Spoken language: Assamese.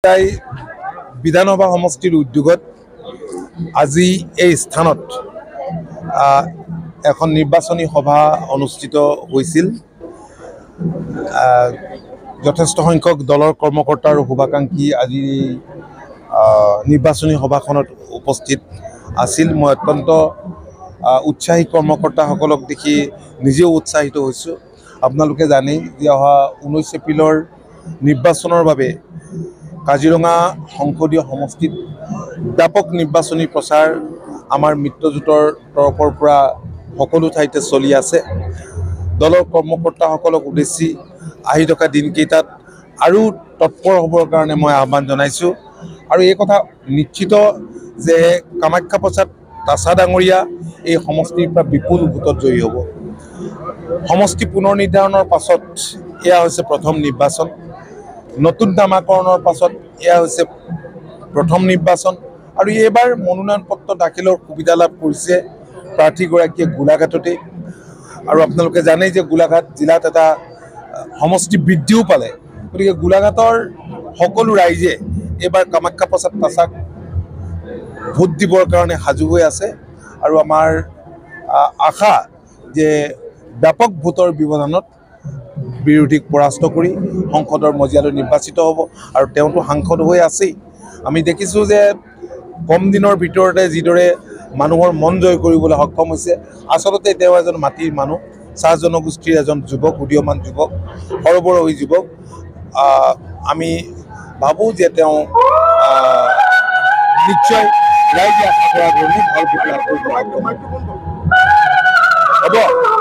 চাৰিটাই বিধানসভা সমষ্টিৰ উদ্যোগত আজি এই স্থানত এখন নিৰ্বাচনী সভা অনুষ্ঠিত হৈছিল। যথেষ্ট সংখ্যক দলৰ কৰ্মকৰ্তা আৰু শুভাকাংক্ষী আজি নিৰ্বাচনী সভাখনত উপস্থিত আছিল। মই অত্যন্ত উৎসাহী কৰ্মকৰ্তাসকলক দেখি নিজেও উৎসাহিত হৈছোঁ। আপোনালোকে জানেই যে অহা 19 এপ্ৰিলৰ নিৰ্বাচনৰ বাবে কাজিৰঙা সংসদীয় সমষ্টিত ব্যাপক নিৰ্বাচনী প্ৰচাৰ আমাৰ মিত্ৰজোঁটৰ তৰফৰ পৰা সকলো ঠাইতে চলি আছে। দলৰ কৰ্মকৰ্তাসকলক উদ্দেশ্যি আহি থকা দিনকেইটাত আৰু তৎপৰ হ'বৰ কাৰণে মই আহ্বান জনাইছোঁ। আৰু এই কথা নিশ্চিত যে কামাখ্যা প্ৰসাদ তাছা ডাঙৰীয়া এই সমষ্টিৰ পৰা বিপুল ভোটত জয়ী হ'ব। সমষ্টি পুনৰ নিৰ্ধাৰণৰ পাছত এয়া হৈছে প্ৰথম নিৰ্বাচন। নতুন নামাকৰণৰ পাছত এয়া হৈছে প্ৰথম নিৰ্বাচন। আৰু এইবাৰ মনোনয়ন পত্ৰ দাখিলৰ সুবিধা লাভ কৰিছে প্ৰাৰ্থীগৰাকীয়ে গোলাঘাটতে। আৰু আপোনালোকে জানেই যে গোলাঘাট জিলাত এটা সমষ্টি বৃদ্ধিও পালে। গতিকে গোলাঘাটৰ সকলো ৰাইজে এইবাৰ কামাখ্যা প্ৰসাদ তাছাক ভোট দিবৰ কাৰণে সাজু হৈ আছে। আৰু আমাৰ আশা যে ব্যাপক ভোটৰ ব্যৱধানত বিৰোধীক পৰাস্ত কৰি সংসদৰ মজিয়ালৈ নিৰ্বাচিত হ'ব। আৰু তেওঁতো সাংসদ হৈ আছেই। আমি দেখিছোঁ যে কম দিনৰ ভিতৰতে যিদৰে মানুহৰ মন জয় কৰিবলৈ সক্ষম হৈছে। আচলতে তেওঁ এজন মাটিৰ মানুহ, চাহ জনগোষ্ঠীৰ এজন যুৱক, উদীয়মান যুৱক, সৰবৰাহী যুৱক। আমি ভাবোঁ যে তেওঁ নিশ্চয় ৰাইজে আশা কৰা ধৰণে ভাল ভোট লাভ কৰিব হ'ব।